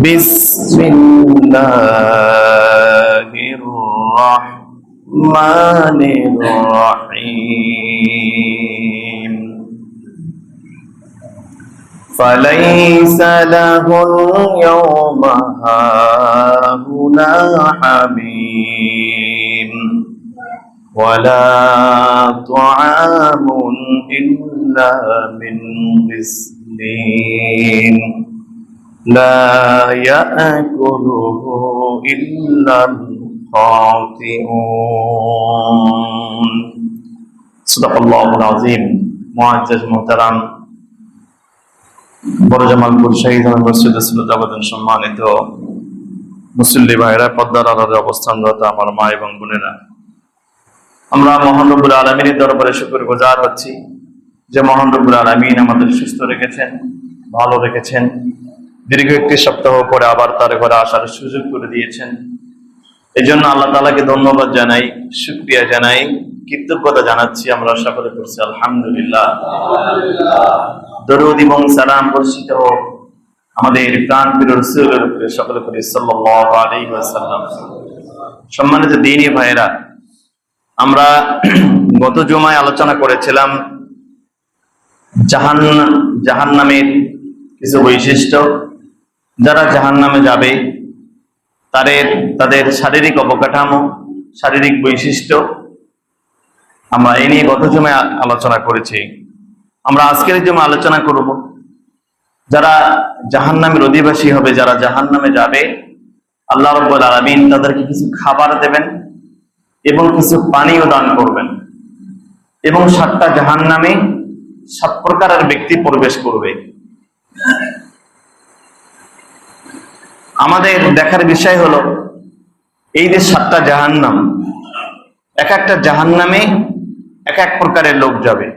বিসমিল্লাহির রহমানির রহিম ফালাইসা লাহুল ইয়াওমা হাহুনা হামীম ওয়ালা তুআমুন ইল্লা মিন গিসলিন لا يأكله إلا الخاطئون صدق الله العظيم معزز محترم বড় জামালপুর শহীদ মসজিদ সুলতাবাদন সম্মানিত মুসল্লি ভাইরা, পদ্মার আড়ালে অবস্থানরত আমার মা এবং বোনেরা, আমরা মহান রব্বুল আলামিনের দরবারে শুকরগুজার হচ্ছি যে মহান রব্বুল আলামিন আমাদের সুস্থ রেখেছেন, ভালো রেখেছেন, দীর্ঘ একটি সপ্তাহ পরে আবার তার ঘরে আসার সুযোগ করে দিয়েছেন। এই জন্য আল্লাহ তাআলাকে ধন্যবাদ জানাই, শুকরিয়া জানাই, কৃতজ্ঞতা জানাচ্ছি। আমরা সকলে করছি আলহামদুলিল্লাহ। দরুদ এবং সালাম বর্ষিত হোক আমাদের প্রাণপ্রিয় রাসূলের উপরে, সকলে করি সাল্লাল্লাহু আলাইহি ওয়াসাল্লাম। সম্মানিত দ্বীনী ভাইরা, আমরা গত জুমায় আলোচনা করেছিলাম জাহান্নামের কিছু বৈশিষ্ট্য। যারা জাহান্নামে যাবে তাদের শারীরিক অবকাঠামো, শারীরিক বৈশিষ্ট্য আমরা এই নিয়ে গত জুমায় আলোচনা করেছি। আমরা আজকের জন্য আলোচনা করব যারা জাহান্নামের অধিবাসী হবে, যারা জাহান্নামে যাবে, আল্লাহ রাব্বুল আলামিন তাদেরকে কিছু খাবার দেবেন এবং কিছু পানীয় দান করবেন, এবং 7টা জাহান্নামে 7 প্রকারের ব্যক্তি প্রবেশ করবে। আমাদের দেখার বিষয় হলো এই যে 7টা জাহান্নাম, এক একটা জাহান্নামে এক এক প্রকারের লোক যাবে।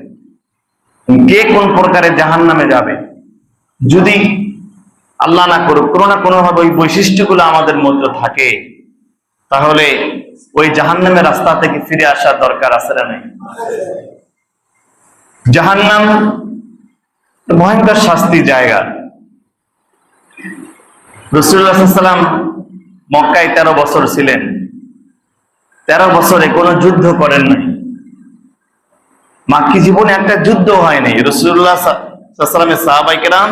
কে কোন প্রকারের জাহান্নামে যাবে, যদি আল্লাহ না করুক কোনো না কোনো ভাবে ওই বৈশিষ্ট্যগুলো আমাদের মধ্যে থাকে, তাহলে ওই জাহান্নামের রাস্তা থেকে ফিরে আসার দরকার আছে না নেই? জাহান্নাম ভয়ঙ্কর শাস্তির জায়গা। রাসূলুল্লাহ সাল্লাল্লাহু আলাইহি ওয়াসাল্লাম মক্কায় 13 বছর ছিলেন। 13 বছরে কোনো যুদ্ধ করেন নাই। মাক্কি জীবনে একটা যুদ্ধ হয় নাই। রাসূলুল্লাহ সাল্লাল্লাহু আলাইহি ওয়াসাল্লামের সাহাবায়ে কেরাম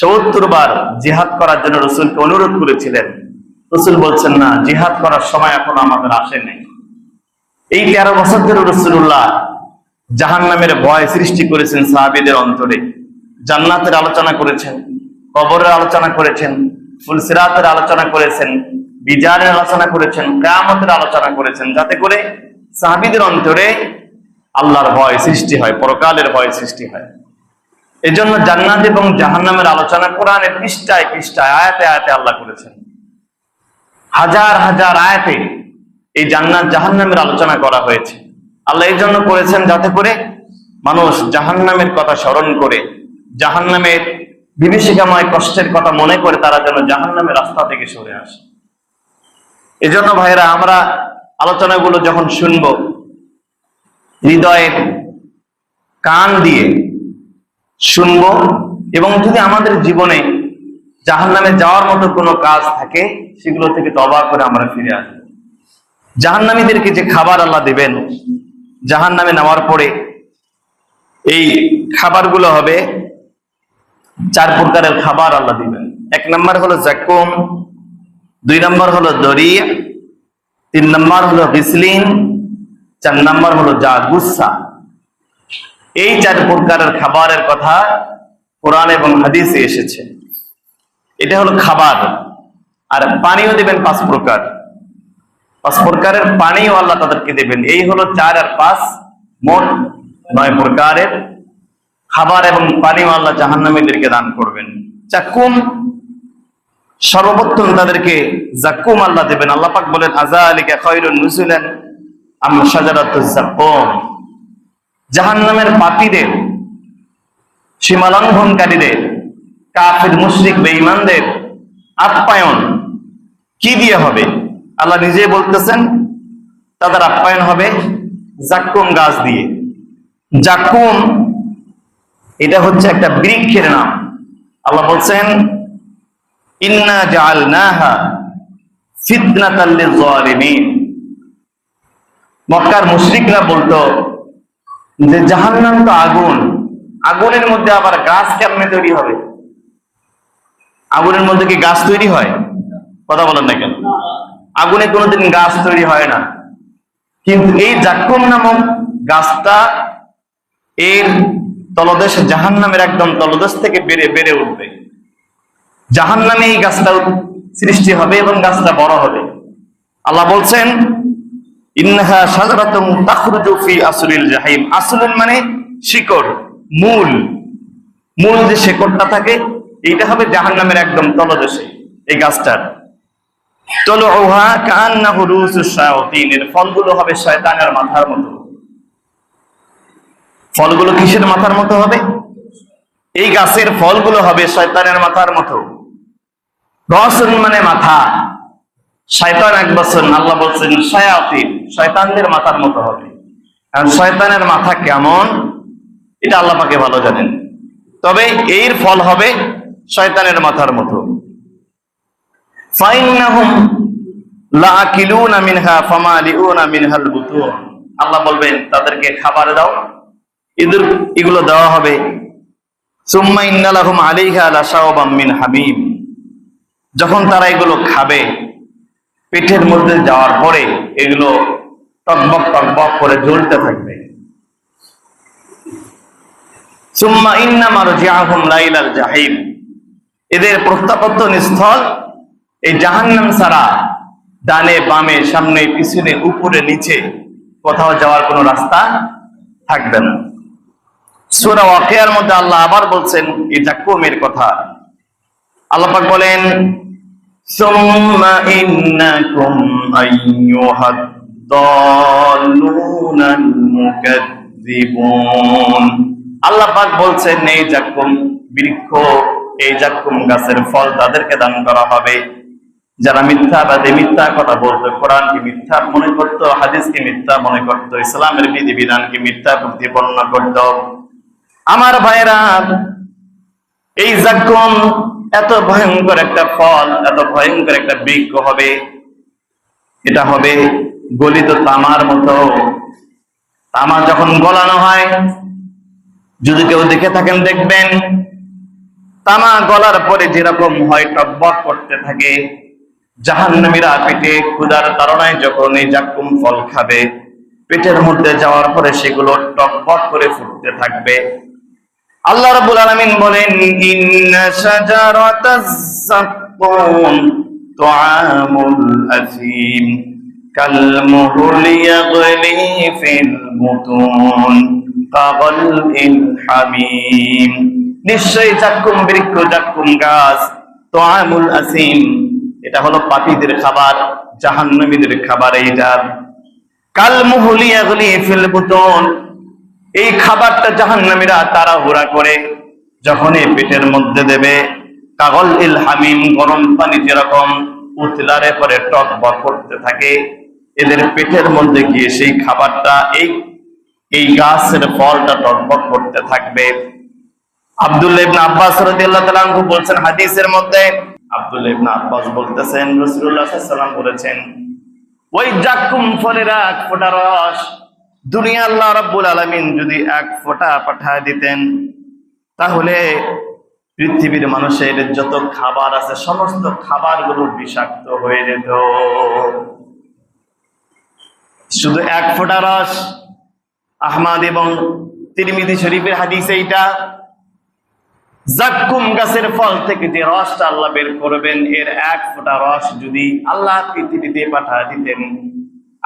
70 বার জিহাদ করার জন্য রাসূলকে অনুরোধ করেছিলেন। রাসূল বলছেন, না, জিহাদ করার সময় এখন আমাদের আসে নাই। এই 13 বছর ধরে রাসূলুল্লাহ জাহান্নামের ভয় সৃষ্টি করেছেন সাহাবীদের অন্তরে। জান্নাতের আলোচনা করেছেন, কবরের আলোচনা করেছেন, ফুলসিরাতের আলোচনা করেছেন, বিচারের আলোচনা করেছেন, কিয়ামতের আলোচনা করেছেন, যাতে করে সাহাবীদের অন্তরে আল্লাহর ভয় সৃষ্টি হয়, পরকালের ভয় সৃষ্টি হয়। এজন্য জান্নাত এবং জাহান্নামের আলোচনা কোরআনের পৃষ্ঠায় পৃষ্ঠায়, আয়াতে আয়াতে আল্লাহ করেছেন। হাজার হাজার আয়াতে এই জান্নাত জাহান্নামের আলোচনা করা হয়েছে। আল্লাহ এই জন্য করেছেন যাতে করে মানুষ জাহান্নামের কথা স্মরণ করে, জাহান্নামের বিভীষিকাময় কষ্টের কথা মনে করে তারা যেন জাহান্নামের রাস্তা থেকে সরে আসে। এজন্য ভাইরা, আমরা আলোচনাগুলো যখন শুনবো হৃদয়ের কান দিয়ে শুনবো, এবং যদি আমাদের জীবনে জাহান্নামে যাওয়ার মতো কোনো কাজ থাকে সেগুলো থেকে তওবা করে আমরা ফিরে আসবো। জাহান্নামীদেরকে যে খাবার আল্লাহ দিবেন, জাহান্নামে নেওয়ার পরে এই খাবারগুলো হবে 4 প্রকারের খাবার আল্লাহ দিবেন। 1 নম্বর হলো জাকুম, 2 নম্বর হলো দরিয়া, 3 নম্বর হলো গিসলিন, 4 নম্বর হলো জাগুসা। এই 4 প্রকারের খাবারের কথা কোরআন এবং হাদিসে এসেছে। এটা হলো খাবার। আর পানিও দিবেন 5 প্রকার। 5 প্রকারের পানিও আল্লাহ তাদেরকে দেবেন। এই হলো 4 আর 5 মোট 9 প্রকারের খাবার এবং পানিও আল্লাহ জাহান্নামীদেরকে দান করবেন। জাকুম, সর্বপ্রথম তাদেরকে জাকুম আল্লাহ দেবেন। আল্লাহ পাক বলেন, আযালিকা খায়রুন নুজুলান আম শাজারাতুজ জাকুম। জাহান্নামের পাপীদের, সীমালঙ্ঘনকারীদের, কাফির মুশরিক বেঈমানদের আপ্যায়ন কি দিয়ে হবে? আল্লাহ নিজে বলতেছেন তাদের আপ্যায়ন হবে জাকুম গাছ দিয়ে। জাকুম এটা হচ্ছে একটা বৃক্ষের নাম। আল্লাহ বলছেন ইন্না জাআলনাহা ফিতনাতাল লিয-যালিমিন। মক্কার মুশরিকরা বলতো যে জাহান্নাম তো আগুন, আগুনের মধ্যে আবার গাছ কেমনে তৈরি হবে? আগুনের মধ্যে কি গাছ তৈরি হয়? কথা বলেন না কেন? আগুনে কোনোদিন গাছ তৈরি হয় না। কিন্তু এই জাক্কুম নামক গাছটা এর তলদেশ জাহান্নামের একদম তলদেশ থেকে বেড়ে উঠবে। জাহান্নামে এই গাছটা সৃষ্টি হবে এবং গাছটা বড় হবে। আল্লাহ বলছেন ইন্নাহা শাজারাতুন তাখরুজু ফি আসলিল জাহিম। আসলুন মানে শিকড়, মূল। মূল যে শিকড়টা থাকে এইটা হবে জাহান্নামের একদম তলদেশে। এই গাছটার তলউহা কান্নাহু রুসুশ শায়াতিন। এর ফলগুলো হবে শয়তানের মাথার মতো। ফলগুলো কিসের মাথার মতো হবে? এই গাছের ফলগুলো হবে শয়তানের মাথার মতো। রসুন মানে মাথা, শয়তান এক বছর, আল্লাহ বলছেন শায়াতিন, শয়তানদের মাথার মতো হবে। কারণ শয়তানের মাথা কেমন এটা আল্লাহ পাকে ভালো জানেন। তবে এর ফল হবে শয়তানের মাথার মতো। ফাইন্নাহুম লাআকিলুনা মিনহা ফামালিউনা মিনহাল বুতুন। আল্লাহ বলবেন তাদেরকে খাবার দাও, এগুলো দেওয়া হবে। সুম্মা ইন্না লাহুম আলাইহা লাশাওবাম মিন হামিম। যখন তারা এগুলো খাবে পেটের মধ্যে যাওয়ার পরে এগুলো টকবক টকবক করে জ্বলতে থাকবে। সুম্মা ইন্না মারজিআহুম লাইলাল জাহিম। এদের প্রত্যাবর্তন স্থল এই জাহান্নাম ছাড়া ডানে বামে সামনে পিছনে উপরে নিচে কোথাও যাওয়ার কোনো রাস্তা থাকবে না। সূরা ওয়াকিয়ার মধ্যে আল্লাহ আবার বলছেন এই জাক্কুমের কথা। আল্লাহ পাক বলেন সুম্মা ইন্নাকুম আইয়ুহাদ দাল্লুনাল মুকাজ্জিবুন। আল্লাহ পাক বলছেন এই জাক্কুম বৃক্ষ, এই জাক্কুম গাছের ফল তাদেরকে দান করা হবে যারা মিথ্যাবাদী, মিথ্যা কথা বলতো, কোরআনকে মিথ্যা মনে করত, হাদিসকে মিথ্যা মনে করত, ইসলামের বিধিবিধানকে মিথ্যা প্রতিপন্ন করত। আমার ভাইরা, এই জাক্কুম এত ভয়ঙ্কর একটা ফল, এত ভয়ঙ্কর একটা বৃক্ষ হবে। এটা হবে গলিত তামার মতো। তামা যখন গলানো হয়, যদি কেউ দেখে থাকেন দেখবেন তামা গলার পরে যেরকম হয় টকবক করতে থাকে। জাহান্নামীরা পেটে ক্ষুধার তাড়নায় যখন এই জাক্কুম ফল খাবে পেটের মধ্যে যাওয়ার পরে সেগুলো টকবক করে ফুটতে থাকবে। আল্লাহ রাব্বুল আলামিন বলেন ইন্না শাজারাতাজ যাক্কুম তুআমুল আসিম কালমুহলি ইয়াগলি ফিল বুতুন কাগালিল হামিম। নিশ্চয়ই জাক্কুম বৃক্ষ, জাক্কুম গাছ তুআমুল আসিম, এটা হলো পাপীদের খাবার, জাহান্নামীদের খাবার। এইটা কালমুহলি ইয়াগলি ফিল বুতুন, এই খাবারটা জাহান্নামীরা তাড়াহুড়া করে যখনই পেটের মধ্যে দেবে, কাগল ইল হামিম, গরম পানি যেরকম উতলারে পরে টকবক করতে থাকে, এদের পেটের মধ্যে গিয়ে সেই খাবারটা এই গাছের ফলটা টকবক করতে থাকবে। আব্দুল্লাহ ইবনে আব্বাস রাদিয়াল্লাহু তাআলা আনহু বলছেন হাদিসের মধ্যে, আব্দুল্লাহ ইবনে আব্বাস বলতেছেন রাসূলুল্লাহ সাল্লাল্লাহু আলাইহি ওয়াসাল্লাম বলেছেন ওই জাক্কুম ফলের এক ফোঁটা রস দুনিয়া আল্লাহ রাব্বুল আলামিন যদি এক ফোঁটা পাঠায় দিতেন তাহলে পৃথিবীর মানুষের যত খাবার আছে সমস্ত খাবারগুলো বিষাক্ত হয়ে যেত। শুধু এক ফোঁটা রস। আহমদ এবং তিরমিজি শরীফের হাদিস এইটা। জাক্কুম গাছের ফল থেকে যে রসটা আল্লাহ বের করবেন, এর এক ফোঁটা রস যদি আল্লাহ পৃথিবীতে পাঠায় দিতেন,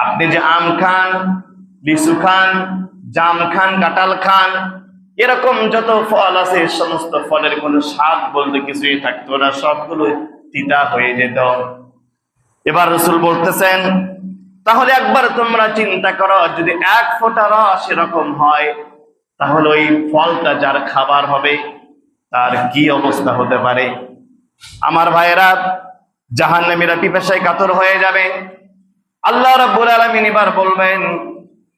আপনি যে আম খান, লিচু খান, জাম খান, কাঁঠাল খান, এরকম যত ফল আছে সমস্ত ফলের কোনো স্বাদ বলতে কিছুই থাকতো না, সবগুলো তিতা হয়ে যেত। এবার রাসূল বলতেছেন তাহলে একবার তোমরা চিন্তা করো, যদি এক ফোঁটা রস এরকম হয় তাহলে ওই ফলটা যার খাবার হবে তার কি অবস্থা হতে পারে। আমার ভাইয়েরা, জাহান্নামীরা পিপাসায় কাতর হয়ে যাবে। আল্লাহ রাব্বুল আলামিন এবার বলবেন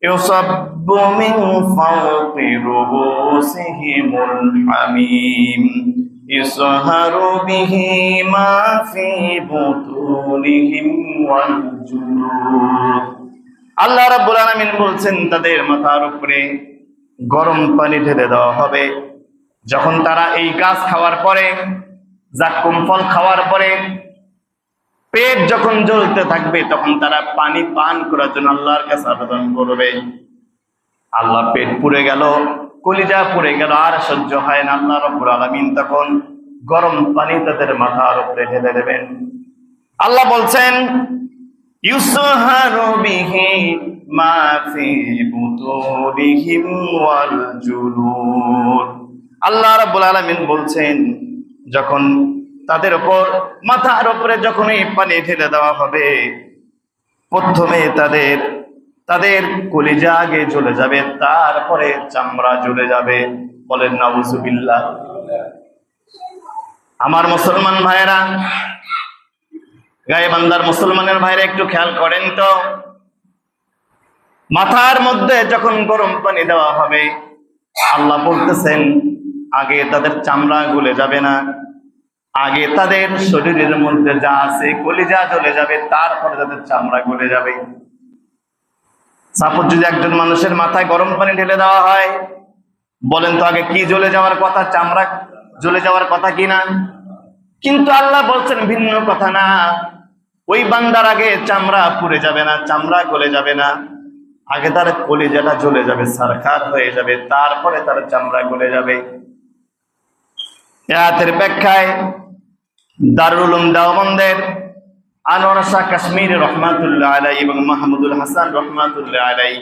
ইউসাব্বু মিন ফাওকি রুবুসিহিমুল হামিম, ইসহারু বিহি মা ফি বুতুনিহিম ওয়াল জুনুদ। আল্লাহ রাব্বুল আলামিন বলছেন তাদের মাথার উপরে গরম পানি ঢেলে দেওয়া হবে। যখন তারা এই গাছ খাওয়ার পরে, জাক্কুম ফল খাওয়ার পরে পেট যখন জ্বলতে থাকবে, তখন তারা পানি পান করার জন্য আল্লাহর কাছে আবেদন করবে। আল্লাহ পেট পুড়ে গেল, কলিজা পুড়ে গেল, আর সহ্য হয় না। আল্লাহ রাব্বুল আলামিন তখন গরম পানি তাদের মাথার উপরে ঢেলে দেবেন। আল্লাহ বলছেন ইউসহারু বিহি মা ফি বুতুনিহিম ওয়াল জুলুদ। আল্লাহ রাব্বুল আলামিন বলছেন যখন তাদের উপর মাথার উপরে যখন এই পানি ঢেলে দেওয়া হবে, প্রথমে তাদের কলিজা আগে জ্বলে যাবে, তারপরে চামড়া জ্বলে যাবে। বলেন নাউজুবিল্লাহ। আমার মুসলমান ভাইরা, গায়েবান্দার মুসলমানের ভাইরা একটু খেয়াল করেন তো, মাথার মধ্যে যখন গরম পানি দেওয়া হবে, আল্লাহ বলতেছেন আগে তাদের চামড়া গলে যাবে না, আগে তাদের শরীরের মধ্যে যা আছে কলিজা জ্বলে যাবে, তারপরে তাদের চামড়া গলে যাবে। সাপোজ যদি একজন মানুষের মাথায় গরম পানি ঢেলে দেওয়া হয়, বলেন তো আগে কি জ্বলে যাওয়ার কথা? চামড়া জ্বলে যাওয়ার কথা কি না? কিন্তু আল্লাহ বলছেন ভিন্ন কথা না, ওই বান্দার আগে চামড়া পুড়ে যাবে না, চামড়া গলে যাবে না, আগে তার কলিজাটা জ্বলে যাবে, সারখার হয়ে যাবে, তারপরে তার চামড়া গলে যাবে। আয়াতের ব্যাখ্যায় দারুল উলুম দেওবন্দের আনোয়ার শাহ কাশ্মীর রহমাতুল্লাহ আলাইহি এবং মাহমুদুল হাসান রহমাতুল্লাহ আলাইহি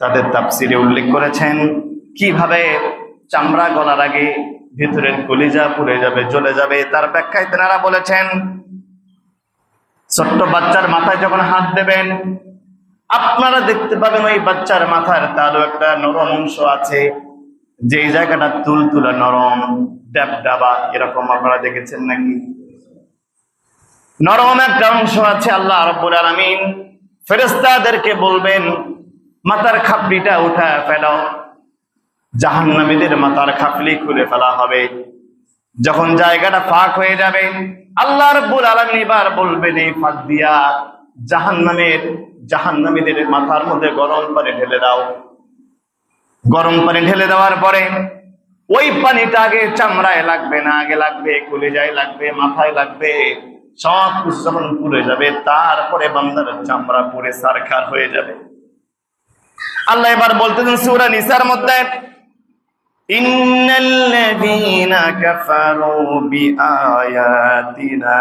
তাদের তাফসিরে উল্লেখ করেছেন কিভাবে চামড়া গলার আগে ভিতরের কলিজা পুড়ে যাবে, জ্বলে যাবে। তার ব্যাখ্যায় তেনারা বলেছেন, ছোট্ট বাচ্চার মাথায় যখন হাত দেবেন, আপনারা দেখতে পাবেন ওই বাচ্চার মাথার তালু একটা নরম অংশ আছে, যেই জায়গাটা তুলতুলা নরম, ডাবডাবা এরকম আপনারা দেখেছেন নাকি? নরম একটা অংশ আছে। আল্লাহ রাব্বুল আলামিন ফেরেশতাদেরকে বলবেন মাথার খাপড়িটা উঠা ফেলো। জাহান্নামীদের মাথার খাপড়ি খুলে ফেলা হবে। যখন জায়গাটা ফাঁক হয়ে যাবে, আল্লাহ রাব্বুল আলামিন এবার বলবেন এই ফাঁক দিয়া জাহান্নামীদের মাথার মধ্যে গরম পানি ঢেলে দাও। গরম পানি ঢেলে দেওয়ার পরে ওই পানিটা আগে চামড়ায় লাগবে না, আগে লাগবে কলিজায় লাগবে, মাথায় লাগবে। সব কিছু যখন পুড়ে যাবে, তারপরে বান্দার চামড়া পুড়ে সারখার হয়ে যাবে। আল্লাহ এবার বলতেছেন সূরা নিসার মধ্যে, ইন্নাল্লাযীনা কাফারু বিআয়াতিনা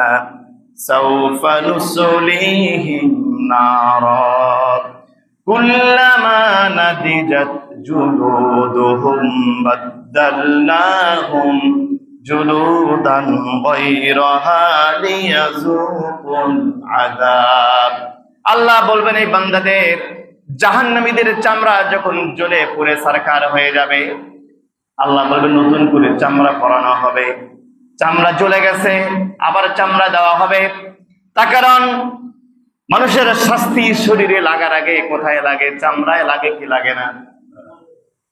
সাওফা নুসলিহিম নারা কুল্লামা নাদিজাত জুলুদুহুম বাদদালনাহুম জুলুদান গায়রাহা লিয়াযুকুল আযাব। আল্লাহ বলবেন এই বান্দাদের, জাহান্নামীদের চামড়া যখন জ্বলে পুড়ে সারখার হয়ে যাবে, আল্লাহ বলবেন নতুন করে চামড়া পরানো হবে। চামড়া জ্বলে গেছে, আবার চামড়া দেওয়া হবে। তার কারণ মানুষের শাস্তি শরীরে লাগার আগে কোথায় লাগে? চামড়ায় লাগে কি লাগে না?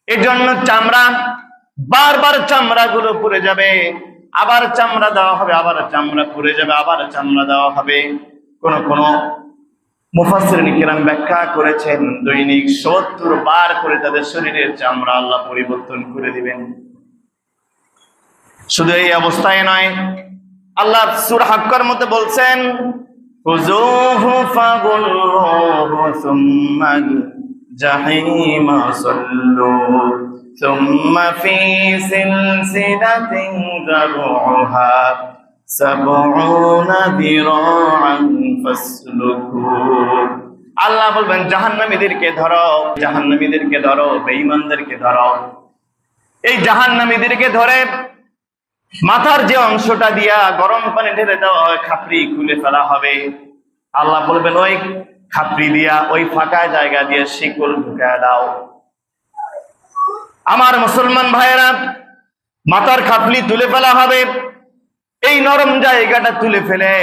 এই জন্য চামড়া বারবার চামড়া গুলো পুড়ে যাবে, আবার চামড়া দেওয়া হবে, আবার চামড়া পুড়ে যাবে, আবার চামড়া দেওয়া হবে। কোন মুফাসসিরিন কিরাম ব্যাখ্যা করেছেন দৈনিক ৭০ বার করে তাদের শরীরের চামড়া আল্লাহ পরিবর্তন করে দিবেন। শুধু এই অবস্থায় নয়, আল্লাহ সূরা হাক্কার মধ্যে বলছেন খুযূহু ফাগুল্লুহু সুম্মাল জাহিমা সাল্লু সুম্মা ফি সিলসিলাতিন যারউহা সাবউনা দিরাআন ফাসলুকু। আল্লাহ বলবেন জাহান্নামীদেরকে ধরো, জাহান্নামীদেরকে ধরো, বেঈমানদেরকে ধরো। এই জাহান্নামীদেরকে ধরে মাথার যে অংশটা দিয়া গরম পানি ঢেলে দেওয়া হয়, খাপড়ি খুলে ফেলা হবে। আল্লাহ বলবেন ওই খাপড়ি দিয়া, ওই ফাঁকা জায়গা দিয়ে শিকল ঢুকায় দাও। আমার মুসলমান ভাইয়েরা, মাথার খাপড়ি তুলে ফেলা হবে। এই নরম জায়গাটা তুলে ফেলে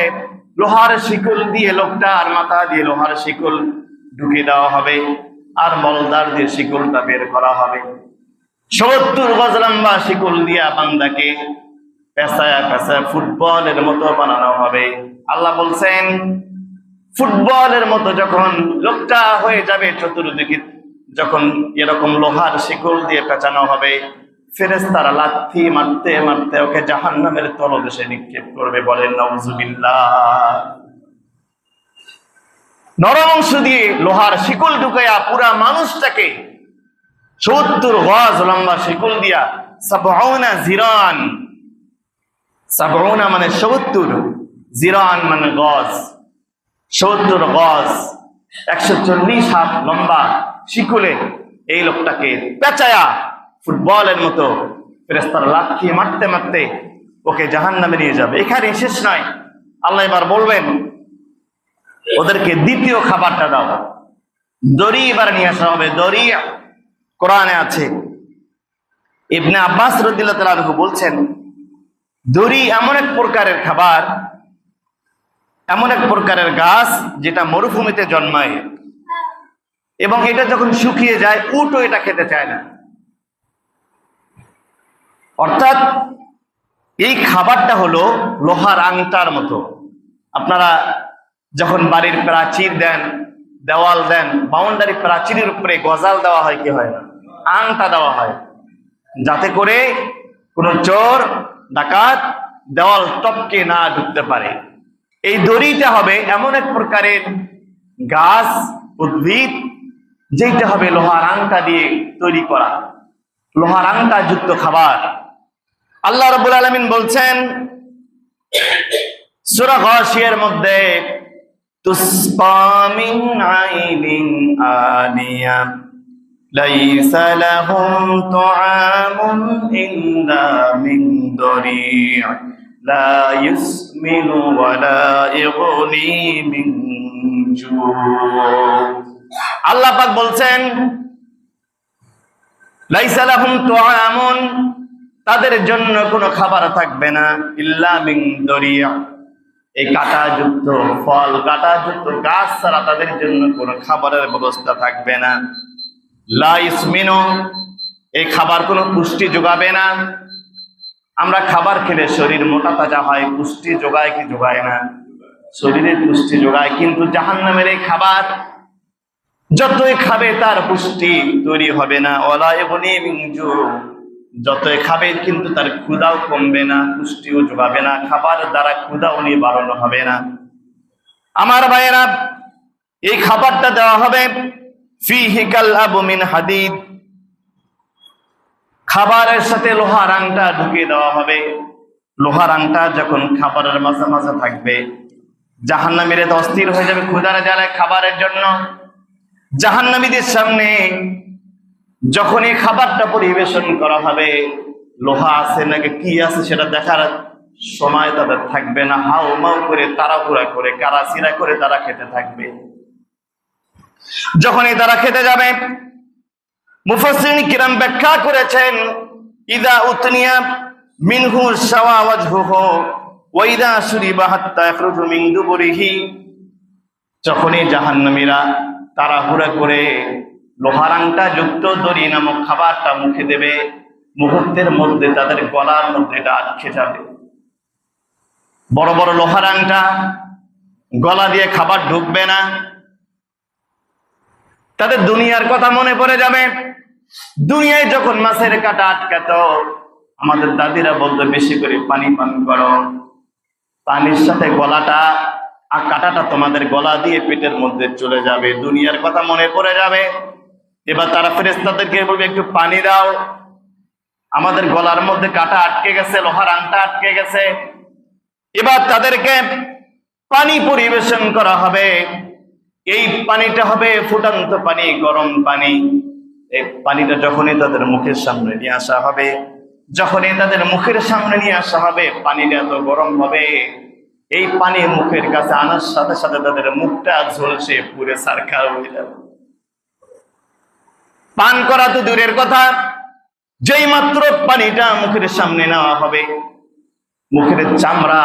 লোহার শিকল দিয়ে লোকটার মাথা দিয়ে লোহার শিকল ঢুকে দেওয়া হবে, আর বলদার দিয়ে শিকলটা বের করা হবে। ৭০ গজ লম্বা শিকল দিয়া বান্দাকে পেঁচায়া পেঁচায়া ফুটবলের মতো বানানো হবে। আল্লাহ বলছেন ফুটবলের মতো যখন লোকটা হয়ে যাবে, চতুর্দিকে যখন এরকম লোহার শিকল দিয়ে পেঁচানো হবে, ফেরেশতারা লাথি মারতে মারতে ওকে জাহান্নামের তলদেশে নিক্ষেপ করবে। বলেন নাউজুবিল্লাহ। নরম অংশ দিয়ে লোহার শিকল ঢুকাইয়া পুরা মানুষটাকে 70 গজ লম্বা শিকল দিয়া 70 জিরান, 70 মানে 70, জিরান মানে গজ, 70 গজ 140 হাত লম্বা শিকলে এই লোকটাকে পেঁচায়া ফুটবলের মতো ফেরেশতারা লাথি মারতে মারতে ওকে জাহান্নামে নিয়ে যাবে। এখানে শেষ নয়, আল্লাহ এবার বলবেন ওদেরকে দ্বিতীয় খাবারটা দাও। দড়ি এবার নিয়ে আসা হবে। দড়ি কোরআনে আছে, ইবনে আব্বাস রাদিয়াল্লাহু তাআলা আনহু বলছেন দড়ি এমন এক প্রকারের খাবার, এমন এক প্রকারের গাছ যেটা মরুভূমিতে জন্মায়, এবং এটা যখন শুকিয়ে যায় উটও এটা খেতে চায় না। অর্থাৎ এই খাবারটা হলো লোহার আংটার মতো। আপনারা যখন বাড়ির প্রাচীর দেন, দেওয়াল দেন, বাউন্ডারি প্রাচীরের উপরে গজাল দেওয়া হয়, কি হয় না, আংটা দেওয়া হয়, যাতে করে কোনো চোর ডাকাত দেওয়াল টপকে না ঢুকতে পারে। এই দড়িটা হবে এমন এক প্রকারের গাছ, উদ্ভিদ, যেটা হবে লোহার আংটা দিয়ে তৈরি করা, লোহার আংটা যুক্ত খাবার। আল্লাহ রাব্বুল আলামিন বলছেন সূরা গাশিয়ার মধ্যে, তুসকা মিন আইনিন আনিয়া লাইসা লাহুম তুআমুন ইল্লা মিন দরি' লা ইউসমিনু ওয়া লা ইগনি মিন জু'। আল্লাহ পাক বলছেন লাইসা লাহুম তুআমুন, তাদের জন্য কোনো খাবার থাকবে না, ইল্লা মিন দরি', এই কাঁটাযুক্ত ফল, কাঁটাযুক্ত গাছ ছাড়া তাদের জন্য কোনো খাবারের ব্যবস্থা থাকবে না। লা ইসমিনু, এই খাবার কোনো পুষ্টি যোগাবে না। আমরা খাবার খেলে শরীর মোটা তাজা হয়, পুষ্টি যোগায় কি যোগায় না? শরীরে পুষ্টি যোগায়। কিন্তু জাহান্নামের এই খাবার যতই খাবে তার পুষ্টি তৈরি হবে না। ওয়ালা ইগনি মিন জু', যতই খাবে কিন্তু তার ক্ষুধাও কমবে না, পুষ্টিও যোগাবে না, খাবার দ্বারা ক্ষুধাও নিবারণ হবে না। আমার ভাইয়েরা, এই খাবারটা দেওয়া হবে ফিহি কালআবু মিন হাদিদ, খাবারের সাথে লোহার আংটা ঢুকিয়ে দেওয়া হবে। লোহার আংটা যখন খাবারের মাঝে মাঝে থাকবে, জাহান্নামীরা তো অস্থির হয়ে যাবে ক্ষুধার জ্বালায় খাবারের জন্য। জাহান্নামীদের সামনে যখন এই খাবারটা পরিবেশন করা হবে, লোহা আছে নাকি কি আছে সেটা দেখার সময় তাদের থাকবে না। হাউ মাউ করে, তাড়াহুড়া করে, কারাছিরা করে তারা খেতে থাকবে। যখনই তারা খেতে যাবে, মুফাসসিরিন কিরাম ব্যাখ্যা করেছেন, ইদা উতনিয়া মিনহু শাওয়া ওয়াজহুহু ওয়া ইদা শুরিবা হাত্তা ইয়াখরুজু মিন দুবুরিহি, যখনই জাহান্নামীরা তাড়াহুড়া করে লোহার আংটা যুক্ত দড়ি নামক খাবারটা মুখে দেবে, মুহূর্তের মধ্যে তাদের গলার মধ্যে এটা আটকে যাবে। বড় বড় লোহার আংটা, গলা দিয়ে খাবার ঢুকবে না। তাদের দুনিয়ার কথা মনে পড়ে যাবে। দুনিয়ায় যখন মাছের কাঁটা আটকাত, আমাদের দাদিরা বলতো বেশি করে পানি পান করো, পানির সাথে গলাটা আর কাঁটাটা তোমাদের গলা দিয়ে পেটের মধ্যে চলে যাবে। দুনিয়ার কথা মনে পড়ে যাবে। এবার তারা ফেরেশতাদেরকে বলবে একটু পানি দাও, আমাদের গলার মধ্যে কাঁটা আটকে গেছে, লোহার আংটা আটকে গেছে। এবার তাদেরকে পানি পরিবেশন করা হবে। এই পানিটা হবে ফুটন্ত পানি, গরম পানি। এই পানিটা যখনই তাদের মুখের সামনে নিয়ে আসা হবে, যখনই তাদের মুখের সামনে নিয়ে আসা হবে, পানিটা এত গরম হবে, এই পানি মুখের কাছে আনার সাথে সাথে তাদের মুখটা ঝলসে পুরে সারখার হয়ে যাবে। পান করা তো দূরের কথা, যেই মাত্র পানিটা মুখের সামনে নেওয়া হবে, মুখের চামড়া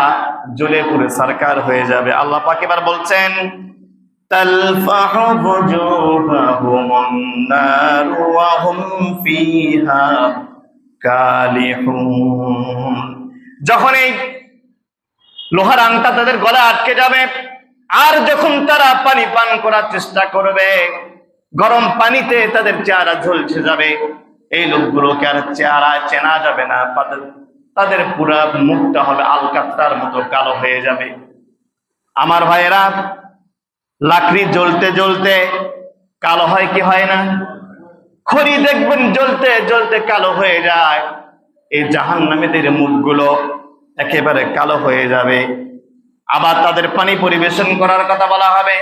জ্বলে পুরে সারকার হয়ে যাবে। আল্লাহ পাক এবার বলছেন, তালফাহু বুজুহাহুমুন নার ওয়া হুম ফিহা কালিহুন, যখন এই লোহার আংটা তাদের গলায় আটকে যাবে, আর যখন তারা পানি পান করার চেষ্টা করবে, গরম পানিতে তাদের চেহারা ঝলসে যাবে। এই লোকগুলোকে আর চেহারা চেনা যাবে না, তাদের পুরা মুখটা হবে আলকাতরার মতো কালো হয়ে যাবে। আমার ভাইয়েরা, লাকড়ি জ্বলতে জ্বলতে কালো হয় কি হয় না? খড়ি দেখবেন জ্বলতে জ্বলতে কালো হয়ে যায়। এই জাহান্নামীদের মুখগুলো একেবারে কালো হয়ে যাবে। আবার তাদের পানি পরিবেশন করার কথা বলা হবে।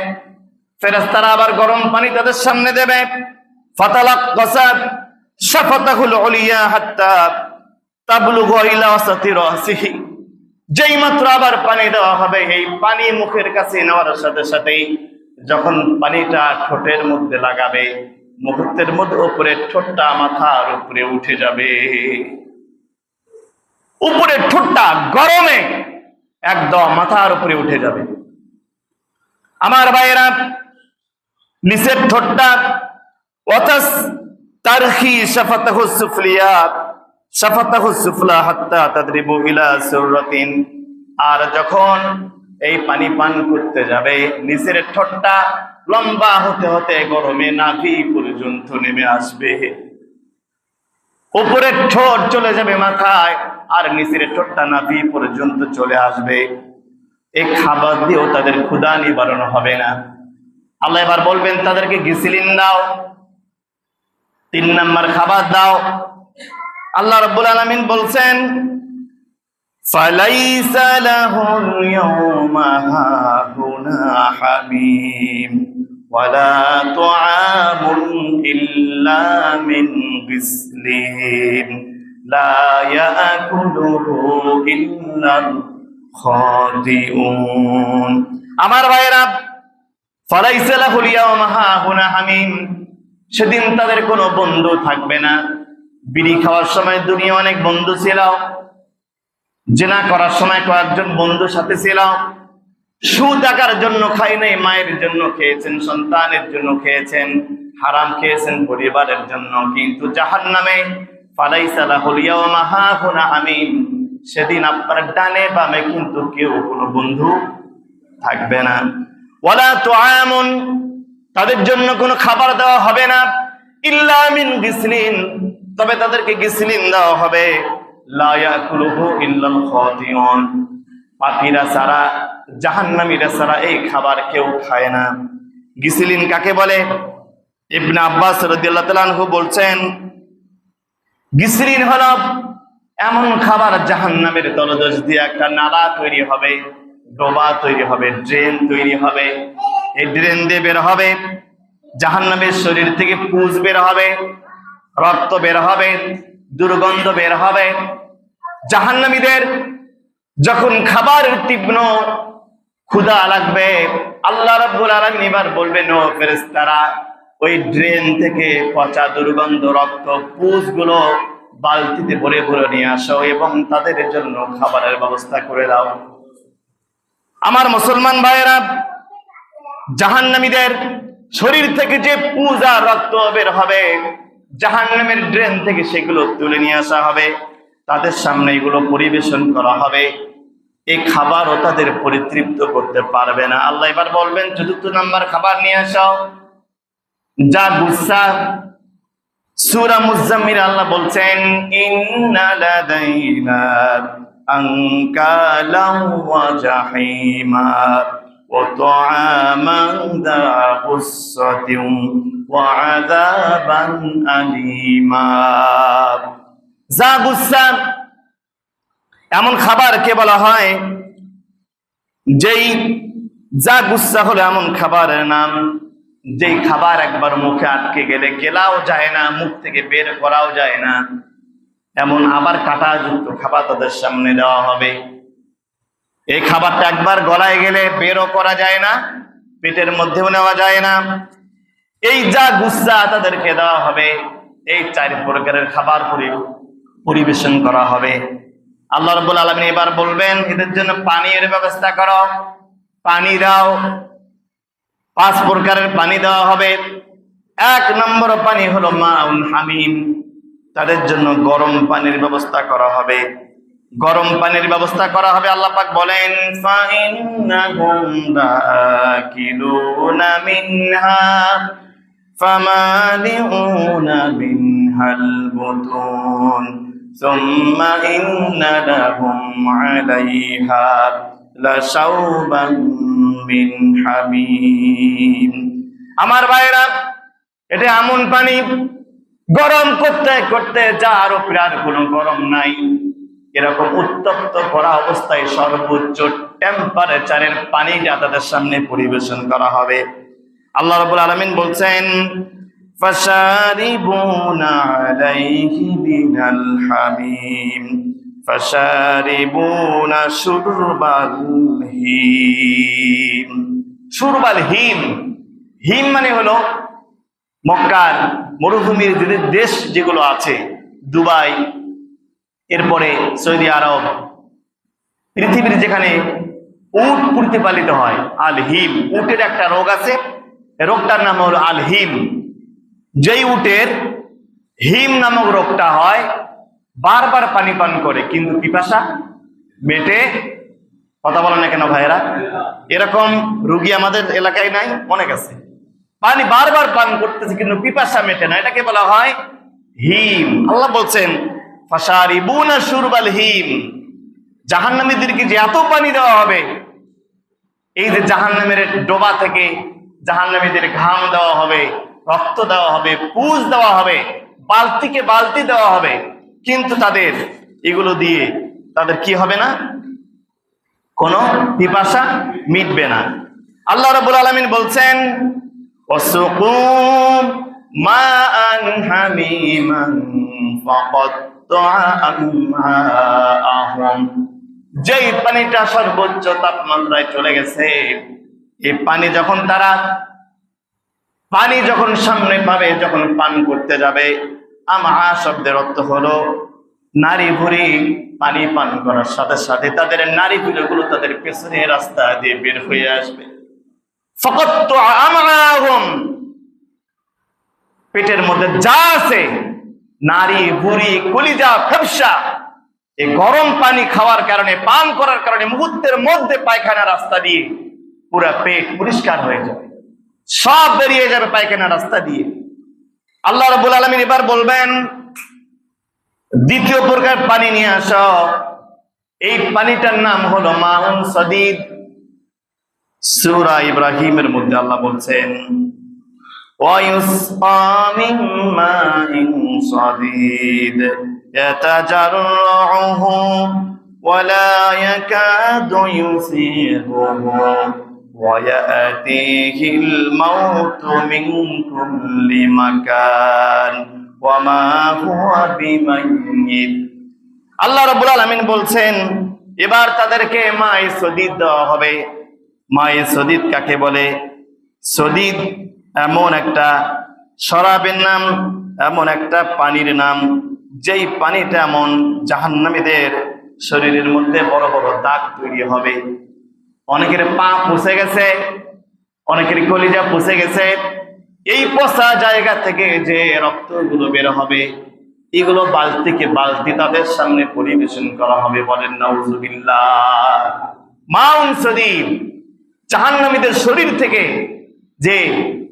ফেরেশতারা আবার গরম পানি তাদের সামনে দেবে। ফাতালাক্কাসা শাফাতাহুল উলিয়া হাত্তা তাবলুগু ইলা ওয়াসাতি রাসিহি। যেই মাত্র আবার পানি দেওয়া হবে, এই পানি মুখের কাছে নেওয়ার সাথে সাথেই যখন পানিটা ঠোঁটের মধ্যে লাগাবে, মুহূর্তের মধ্যে উপরে ঠোঁটটা মাথার উপরে উঠে যাবে। উপরে ঠোঁটটা গরমে একদম মাথার উপরে উঠে যাবে। আমার ভাইয়েরা, নিচের ঠোঁটটা ওয়াতাস তারখি শাফাতাহু সুফলিয়া শাফাতাহু সুফলা হাত্তা তাদরিবু ইলা সুররাতিন। আর যখন এই পানি পান করতে যাবে, নিচের ঠোঁটটা লম্বা হতে হতে গরমে নাভি পর্যন্ত নেমে আসবে। উপরের ঠোঁট চলে যাবে মাথায়, আর নিচের ঠোঁটটা নাভি পর্যন্ত চলে আসবে। এই খাবার দিয়েও তাদের ক্ষুধা নিবারণ হবে না। আল্লাহ এবার বলবেন তাদেরকে গিসলিন দাও, 3 নাম্বার খাবার দাও। আল্লাহ রাব্বুল আলামিন বলছেন, ফালাইসা লাহুম ইয়াওমা হাহুনা হামীম ওয়ালা তুআমুন ইল্লা মিন গিসলিন লা ইয়াকুলুহু ইল্লাল খাতিউন। আমার ভাইরা, ফালাইসা লাহুল ইয়াওমা হাহুনা হামীম, সেদিন তাদের কোনো বন্ধু থাকবে না। বিড়ি খাওয়ার সময় দুনিয়া অনেক বন্ধু ছিল, জিনা করার সময় কয়েকজন বন্ধুর সাথে ছিল, সুদ টাকার জন্য খাই নাই, মায়ের জন্য খেয়েছেন, সন্তানের জন্য খেয়েছেন, হারাম খেয়েছেন পরিবারের জন্য। কিন্তু জাহান্নামে ফালাইসা লাহুল ইয়াওমা হাহুনা হামীম, সেদিন আপনার ডানে বামে কিন্তু কেউ কোনো বন্ধু থাকবে না। ওয়ালা তুআমুন, তাদের জন্য কোনো খাবার দেওয়া হবে না, ইল্লা মিন গিসলিন, তবে তাদেরকে গিসলিন দেওয়া হবে। লা ইয়াকুলুহু ইল্লাল খাতিউন, পাপীরা ছাড়া, জাহান্নামীরা ছাড়া এই খাবার কেউ খায় না। গিসলিন কাকে বলে? ইবনে আব্বাস রাদিয়াল্লাহু তাআলা আনহু বলছেন, গিসলিন হলো এমন খাবার, জাহান্নামের তলদেশ দিয়ে একটা নালা তৈরি হবে, ডোবা তৈরি হবে, ড্রেন তৈরি হবে। এই ড্রেন দিয়ে বের হবে, জাহান্নামের শরীর থেকে পুঁজ বের হবে, রক্ত বের হবে, দুর্গন্ধ বের হবে। জাহান্নামীদের যখন খাবারের তীব্র ক্ষুধা লাগবে, আল্লাহ রাব্বুল আলামিন এবার বলবেন, ও ফেরেশতারা, ওই ড্রেন থেকে পচা দুর্গন্ধ রক্ত পুঁজগুলো বালতিতে ভরে ভরে নিয়ে আসো এবং তাদের জন্য খাবারের ব্যবস্থা করে দাও। আমার মুসলমান ভাইয়েরা, জাহান্নামীদের শরীর থেকে যে পুঁজ আর রক্ত বের হবে, জাহান্নামের ড্রেন থেকে সেগুলো তুলে নিয়ে আসা হবে, তাদের সামনে এগুলো পরিবেশন করা হবে। এই খাবারও তাদের পরিতৃপ্ত করতে পারবে না। আল্লাহ এবার বলবেন, 4 নাম্বার খাবার নিয়ে আসো, যা গুসা। সূরা মুজাম্মিল আল্লাহ বলছেন, ইন্না লাদাইনা আনকালাও ওয়া জাহিমা ওয়া তুআমান দা গুসসাতিন ওয়া আযাবান আলীমা। যা গুসা, এমন খাবারকে বলা হয়, যেই যা গুসা হলো এমন খাবারের নাম, যেই খাবার একবার মুখে আটকে গেলে গেলাও যায় না, মুখ থেকে বের করাও যায় না, এমন আবার কাঁটাযুক্ত খাবার তাদের সামনে দেওয়া হবে। এই খাবারটা একবার গলায় গেলে বেরও করা যায় না, পেটের মধ্যেও নেওয়া যায় না। এই যা গুসা তাদেরকে দেওয়া হবে। এই 4 প্রকারের খাবার পরিবেশন করা হবে। আল্লাহ রাব্বুল আলামিন এবার বলবেন, এদের জন্য পানির ব্যবস্থা করো, পানি দাও। 5 প্রকারের পানি দেওয়া হবে। 1 নম্বর পানি হলো মাউন হামিম, তাদের জন্য গরম পানির ব্যবস্থা করা হবে। গরম পানির ব্যবস্থা করা হবে। আল্লাহ পাক বলেন ফাইন্নাহুম লাকিলুনা মিনহা ফামালিউনা মিনহাল বুতুন সুম্মা ইন্না লাহুম আলাইহা লাশাওবান মিন হামিম। আমার ভাইরা, এটা এমন পানি গরম করতে করতে যার উপরে আর কোনো গরম নাই, এরকম উত্তপ্ত করা অবস্থায় সর্বোচ্চ টেম্পারেচারের পানিটা তাদের সামনে পরিবেশন করা হবে। আল্লাহ রাব্বুল আলামিন বলছেন ফাশারিবুনা আলাইহি মিনাল হামিম ফাশারিবুনা শুরবাল হিম। শুরবাল হিম, হিম মানে হলো মক্কার মরুভূমির দেশ যেগুলো আছে, দুবাই, এরপরে সৌদি আরব, পৃথিবীর যেখানে উট প্রতিপালিত হয়, আল হিম। উটের একটা রোগ আছে, রোগটার নাম হলো আল হিম। যেই উটের হিম নামক রোগটা হয়, বারবার পানি পান করে কিন্তু পিপাসা মেটে। কথা বলে না কেন ভাইয়েরা? এরকম রুগী আমাদের এলাকায় নাই? অনেক আছে, পানি বারবার পান করতেছে কিন্তু পিপাসা মেটে না, এটাকে বলা হয় হিম। আল্লাহ বলছেন ফাশারিবুনা শুরবাল হিম। জাহান্নামীদেরকে যে এত পানি দেওয়া হবে, এই যে জাহান্নামের ডোবা থেকে জাহান্নামীদের ঘাম দেওয়া হবে, রক্ত দেওয়া হবে, পুজ দেওয়া হবে, বালতিকে বালতি দেওয়া হবে, কিন্তু তাদের এগুলো দিয়ে তাদের কি হবে না? কোনো পিপাসা মিটবে না। আল্লাহ রাব্বুল আলামিন বলছেন ওয়াসুকু মাআন হামিমান ফাকাত্তাআ আমআআহুম। যেই পানিটা সর্বোচ্চ তাপমাত্রায় চলে গেছে, এই পানি যখন সামনে পাবে, যখন পান করতে যাবে, আমআ শব্দের অর্থ হলো নারী ভুঁড়ি। পানি পান করার সাথে সাথে তাদের নারী ভুঁড়িগুলো তাদের পেছনে রাস্তা দিয়ে বের হয়ে আসবে। ফাকাত্তাআ আমআআহুম, পেটের মধ্যে যা আছে, নারী ভুঁড়ি, কলিজা, ফেফসা, এই গরম পানি খাওয়ার কারণে, পান করার কারণে মুহূর্তের মধ্যে পায়খানা রাস্তা দিয়ে পুরা পেট পরিষ্কার হয়ে যাবে, সব বেরিয়ে যাবে পায়খানা রাস্তা দিয়ে। আল্লাহ রাব্বুল আলামিন এবার বলবেন দ্বিতীয় প্রকার পানি নিয়ে আসো। এই পানিটার নাম হলো মাউন সদীদ। সূরা ইব্রাহিমের মধ্যে আল্লাহ বলছেন وَيُسْقَى مِن مَّاءٍ صَدِيدٍ يَتَجَرَّعُهُ وَلَا يَكَادُ يُسِيغُهُ وَيَأْتِيهِ الْمَوْتُ مِن كُلِّ مَكَانٍ وَمَا هُوَ بِمَيِّتٍ। আল্লাহ রাব্বুল আলামিন বলছেন এবার তাদেরকে মায়ে সদীদ দেওয়া হবে। মায়ে সদীদ কাকে বলে? সদীদ এমন একটা শরাবের নাম, এমন একটা পানির নাম, যেই পানিটা এমন জাহান্নামীদের শরীরের মধ্যে বড় বড় দাগ তৈরি হবে। অনেকের পা পুষে গেছে, অনেকের কলিজা পুষে গেছে। এই পচা জায়গা থেকে যে রক্তগুলো বের হবে, এগুলো বালতিকে বালতি তাদের সামনে পরিবেশন করা হবে। বলেন নাউজুবিল্লাহ। মাউন সদীদ, জাহান্নামীদের শরীর থেকে যে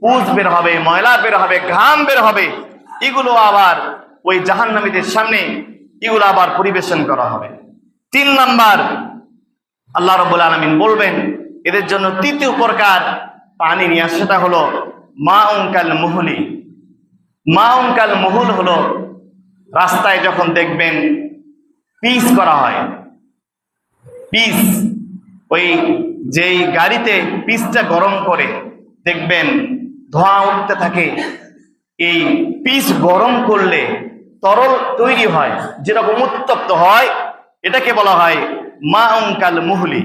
পুজ বের হবে, ময়লা বের হবে, ঘাম বের হবে, এগুলো আবার ওই জাহান্নামীদের সামনে এগুলো আবার পরিবেশন করা হবে। 3 নাম্বার, আল্লাহ রাব্বুল আলামিন বলবেন এদের জন্য তৃতীয় প্রকার পানি নিয়ে আসে, সেটা হলো মাউন কাল মুহলি। মাউন কাল মুহুল হলো রাস্তায় যখন দেখবেন পিচ করা হয়, পিচ, ওই যেই গাড়িতে পিচটা গরম করে দেখবেন ধোঁয়া উঠতে থাকে। এই পিচ গরম করলে তরল তৈরি হয়, যেরকম উত্তপ্ত হয়, এটাকে বলা হয় মাউন কাল মুহলি।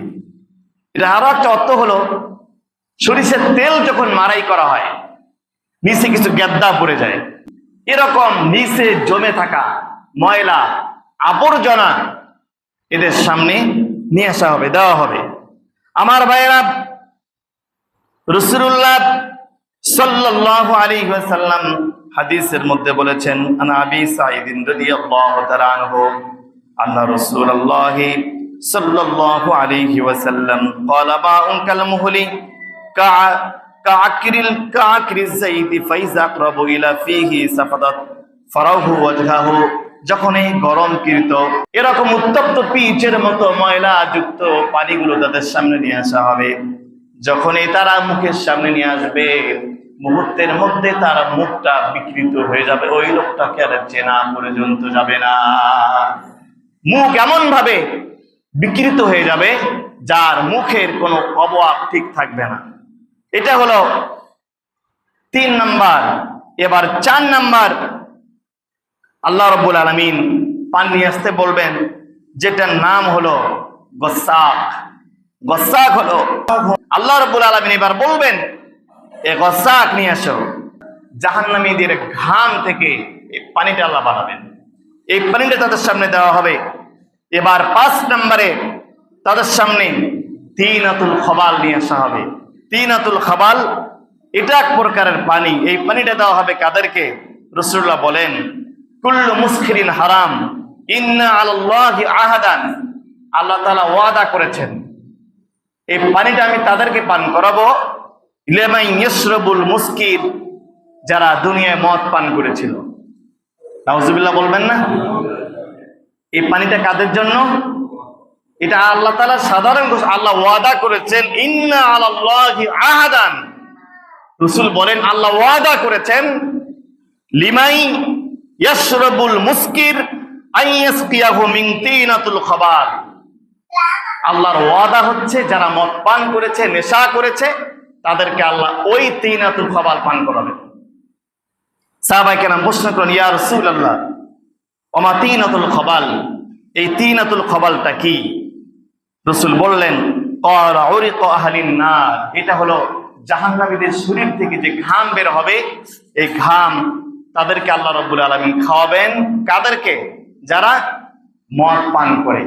এটা আরো একটা অর্থ হলো সরিষার তেল যখন মারাই করা হয়, নিচে কিছু গেদ্দা পড়ে যায়, এরকম নিচে জমে থাকা ময়লা আবর্জনা এদের সামনে নিয়ে আসা হবে, দেওয়া হবে। আমার ভাইয়েরা, রাসূলুল্লাহ সাল্লাল্লাহু আলাইহি ওয়াসাল্লাম হাদিসের মধ্যে বলেছেন, আনা আবি সাঈদ রাদিয়াল্লাহু তাআলা আনহু আল্লাহ রাসূলুল্লাহ সাল্লাল্লাহু আলাইহি ওয়াসাল্লাম قال ماء كالمهل كعكر الزيت فإذا أقرب إلى فيه سفدت فروه وجهه। যখন এই গরমকৃত এরকম উত্তপ্ত পিচের মতো ময়লা যুক্ত পানিগুলো তাদের সামনে নিয়ে আসা হবে, যখনই তারা মুখের সামনে নিয়ে আসবে মুহূর্তের মধ্যে তার মুখটা বিকৃত হয়ে যাবে, ওই লোকটাকে আর চেনা পর্যন্ত যাবে না। মুখ এমন ভাবে বিকৃত হয়ে যাবে যার মুখের কোনো অবয়ব ঠিক থাকবে না। এটা হলো 3 নাম্বার। এবার 4 নাম্বার, আল্লাহ রাব্বুল আলামিন পানি নিয়ে আসতে বলবেন, যেটার নাম হলো গসাক। গসাক হলো আল্লাহ রাব্বুল আলামিন এবার বলবেন এই গসাক নিয়ে আসো। জাহান্নামীদের ঘাম থেকে এই পানিটা আল্লাহ বানাবেন, এই পানিটা তাদের সামনে দেওয়া হবে। এবার 5 নম্বরে তাদের সামনে তিনাতুল খবাল নিয়ে আসা হবে। তিনাতুল খবাল এটা এক প্রকারের পানি, এই পানিটা দেওয়া হবে কাদেরকে? রাসূলুল্লাহ বলেন কুল্লু মুসখিরিন হারাম ইন্না আলাল্লাহি আহাদান, আল্লাহ তাআলা ওয়াদা করেছেন এই পানিটা আমি তাদেরকে পান করাবো লিমান ইয়াশরাবুল মুসকির, যারা দুনিয়ায় মদ পান করেছিল। নাউজুবিল্লাহ বলবেন না? এই পানিটা কাদের জন্য? এটা আল্লাহ তাআলা সাধারণ ঘোষণা, আল্লাহ ওয়াদা করেছেন ইন্না আলাল্লাহি আহাদান। রাসূল বলেন আল্লাহ ওয়াদা করেছেন লিমাই ইয়াশরাবুল মুসকির আইয়াসকিয়াহু মিন তিনাতুল খবাল। আল্লাহর ওয়াদা হচ্ছে যারা মদ পান করেছে, নেশা করেছে, তাদেরকে আল্লাহ ওই তিনাতুল খবাল পান করাবেন। সাহাবায়ে কেরাম প্রশ্ন করেন ইয়া রাসূলুল্লাহ ওমা তিনাতুল খবাল, এই তিনাতুল খবালটা কি? রাসূল বললেন ক্বারা উরিকু আহলিন নার, এটা হলো জাহান্নামীদের শরীর থেকে যে ঘাম বের হবে, এই ঘাম তাদেরকে আল্লাহ রাব্বুল আলামিন খাওয়াবেন। কাদেরকে? যারা মদ পান করে।